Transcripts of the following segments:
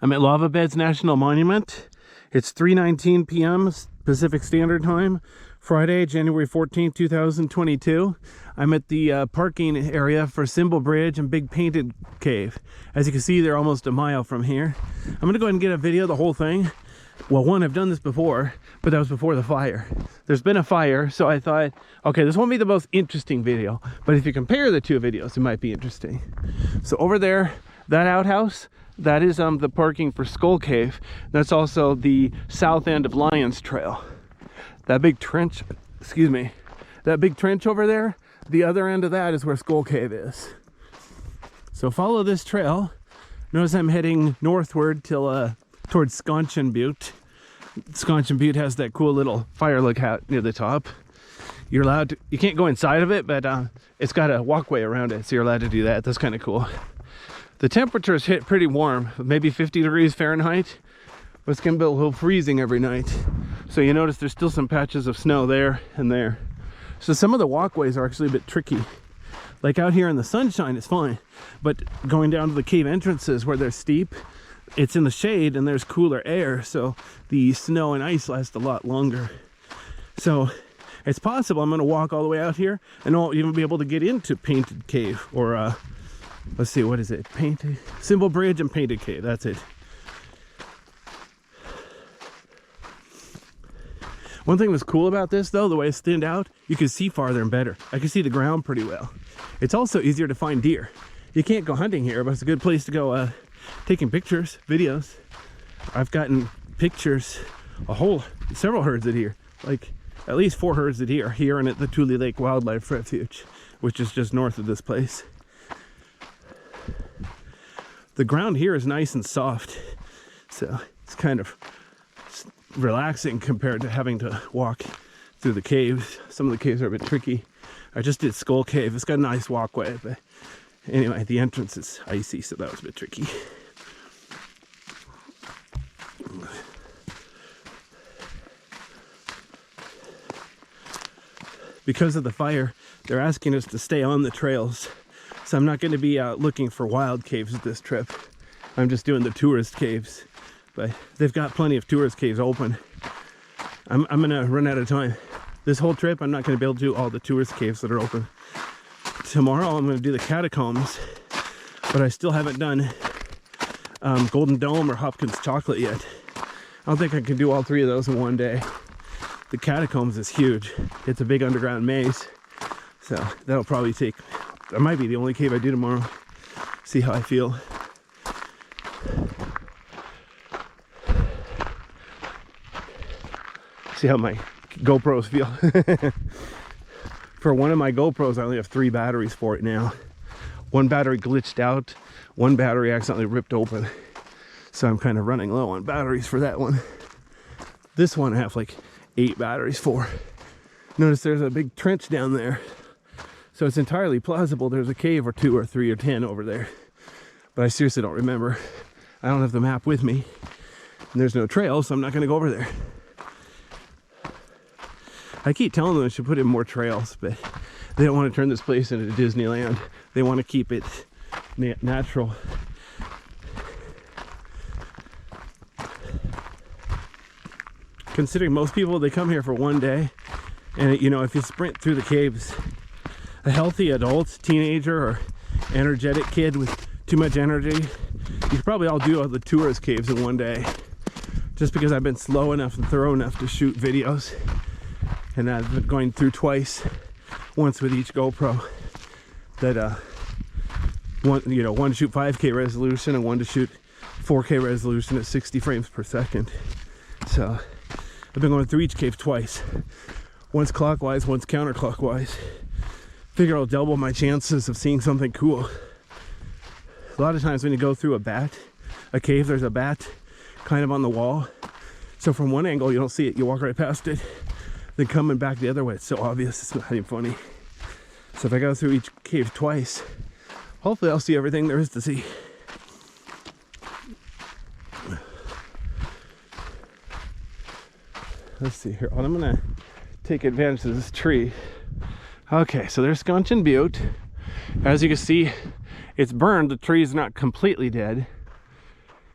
I'm at Lava Beds National Monument. It's 3:19 p.m. Pacific Standard Time, Friday, January 14th, 2022. I'm at the parking area for Symbol Bridge and Big Painted Cave. As you can see, they're almost a mile from here. I'm gonna go ahead and get a video of the whole thing. Well, one, I've done this before, but that was before the fire. There's been a fire, so I thought, okay, this won't be the most interesting video, but if you compare the two videos, it might be interesting. So over there, that outhouse, that is the parking for Skull Cave. That's also the south end of Lions Trail. That big trench, excuse me, that big trench over there, the other end of that is where Skull Cave is. So follow this trail. Notice I'm heading northward till towards Sconchen Butte. Sconchen Butte has that cool little fire lookout near the top. You're allowed to, you can't go inside of it, but it's got a walkway around it, so you're allowed to do that. That's kind of cool. The temperatures hit pretty warm, maybe 50 degrees Fahrenheit, but it's gonna be a little freezing every night. So you notice there's still some patches of snow there and there. So some of the walkways are actually a bit tricky. Like out here in the sunshine, it's fine, but going down to the cave entrances where they're steep, it's in the shade and there's cooler air, so the snow and ice last a lot longer. So it's possible I'm gonna walk all the way out here and I won't even be able to get into Painted Cave, or let's see, what is it? Painted Symbol Bridge and Painted Cave, that's it. One thing that's cool about this though, the way it's thinned out, you can see farther and better. I can see the ground pretty well. It's also easier to find deer. You can't go hunting here, but it's a good place to go taking pictures, videos. I've gotten pictures, several herds of deer, like at least 4 herds of deer here and at the Tule Lake Wildlife Refuge, which is just north of this place. The ground here is nice and soft, so it's kind of relaxing compared to having to walk through the caves. Some of the caves are a bit tricky. I just did Skull Cave. It's got a nice walkway, but anyway, the entrance is icy, so that was a bit tricky. Because of the fire, they're asking us to stay on the trails. So I'm not going to be out looking for wild caves this trip. I'm just doing the tourist caves. But they've got plenty of tourist caves open. I'm going to run out of time. This whole trip, I'm not going to be able to do all the tourist caves that are open. Tomorrow, I'm going to do the catacombs. But I still haven't done Golden Dome or Hopkins Chocolate yet. I don't think I can do all 3 of those in one day. The catacombs is huge. It's a big underground maze. So that'll probably take, that might be the only cave I do tomorrow. See how I feel. See how my GoPros feel. For one of my GoPros, I only have 3 batteries for it now. One battery glitched out, one battery accidentally ripped open. So I'm kind of running low on batteries for that one. This one I have like 8 batteries for. Notice there's a big trench down there. So it's entirely plausible there's a cave or 2 or 3 or 10 over there. But I seriously don't remember. I don't have the map with me. And there's no trail, so I'm not gonna go over there. I keep telling them I should put in more trails, but they don't want to turn this place into Disneyland. They want to keep it natural. Considering most people, they come here for one day, and you know, if you sprint through the caves, a healthy adult, teenager, or energetic kid with too much energy, you could probably all do all the tourist caves in one day. Just because I've been slow enough and thorough enough to shoot videos. And I've been going through twice, once with each GoPro, that one to shoot 5K resolution and one to shoot 4K resolution at 60 frames per second. So I've been going through each cave twice, once clockwise, once counterclockwise. Figure I'll double my chances of seeing something cool. A lot of times when you go through a cave, there's a bat kind of on the wall. So from one angle you don't see it, you walk right past it. Then coming back the other way, it's so obvious, it's not even funny. So if I go through each cave twice, hopefully I'll see everything there is to see. Let's see here. Oh, I'm gonna take advantage of this tree. Okay, so there's Sconchen Butte. As you can see, it's burned. The tree is not completely dead.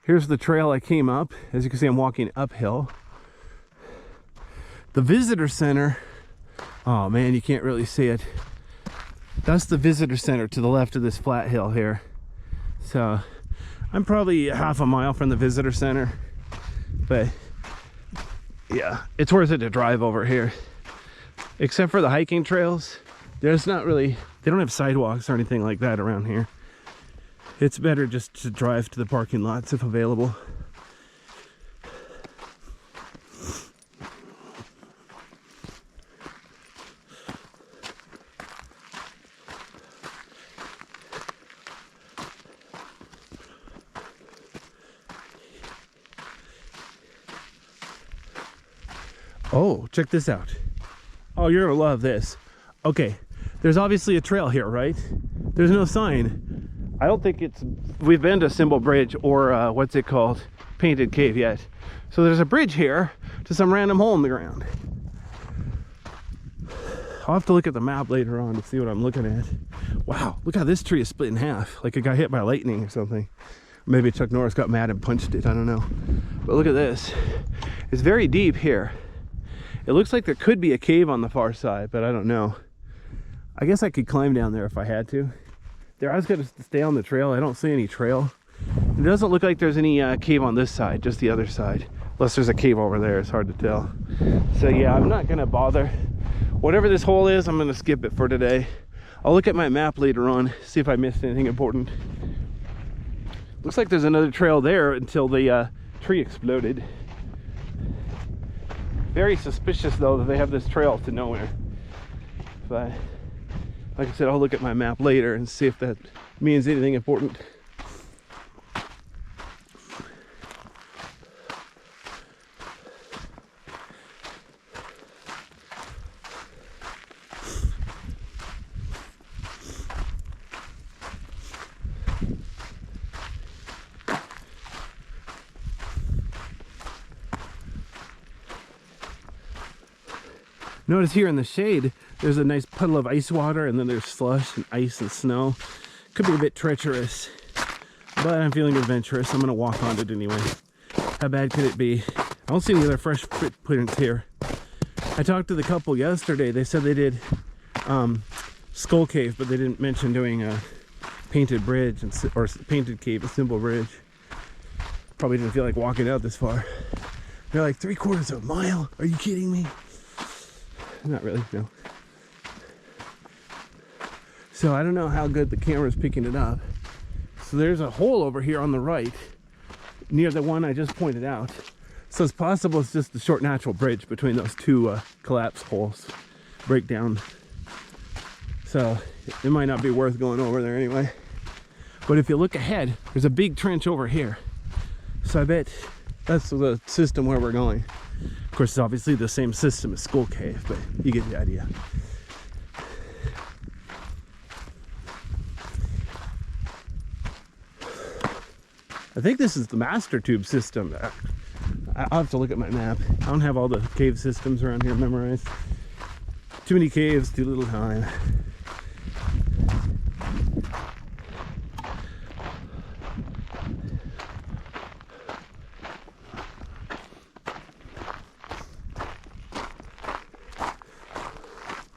Here's the trail I came up. As you can see, I'm walking uphill. The visitor center, oh man, you can't really see it. That's the visitor center to the left of this flat hill here. So I'm probably half a mile from the visitor center, but yeah, it's worth it to drive over here. Except for the hiking trails, there's not really, they don't have sidewalks or anything like that around here. It's better just to drive to the parking lots if available. Oh, check this out. Oh, you're gonna love this. Okay, there's obviously a trail here, right? There's no sign. I don't think we've been to Symbol Bridge or what's it called? Painted Cave yet. So there's a bridge here to some random hole in the ground. I'll have to look at the map later on to see what I'm looking at. Wow, look how this tree is split in half. Like it got hit by lightning or something. Maybe Chuck Norris got mad and punched it, I don't know. But look at this. It's very deep here. It looks like there could be a cave on the far side, but I don't know. I guess I could climb down there if I had to. I was gonna stay on the trail. I don't see any trail. It doesn't look like there's any cave on this side, just the other side. Unless there's a cave over there, it's hard to tell. So yeah, I'm not gonna bother. Whatever this hole is, I'm gonna skip it for today. I'll look at my map later on, see if I missed anything important. Looks like there's another trail there until the tree exploded. Very suspicious though that they have this trail to nowhere. But like I said, I'll look at my map later and see if that means anything important. Notice here in the shade, there's a nice puddle of ice water, and then there's slush and ice and snow. Could be a bit treacherous, but I'm feeling adventurous. I'm gonna walk on it anyway. How bad could it be? I don't see any other fresh footprints here. I talked to the couple yesterday. They said they did Skull Cave, but they didn't mention doing a painted bridge or painted cave, a Symbol Bridge. Probably didn't feel like walking out this far. They're like 3/4 of a mile. Are you kidding me? Not really, no. So I don't know how good the camera's picking it up. So there's a hole over here on the right near the one I just pointed out. So it's possible it's just a short natural bridge between those two collapse holes, breakdown. So it might not be worth going over there anyway. But if you look ahead, there's a big trench over here. So I bet that's the system where we're going. Of course, it's obviously the same system as Skull Cave, but you get the idea. I think this is the master tube system. I'll have to look at my map. I don't have all the cave systems around here memorized. Too many caves, too little time.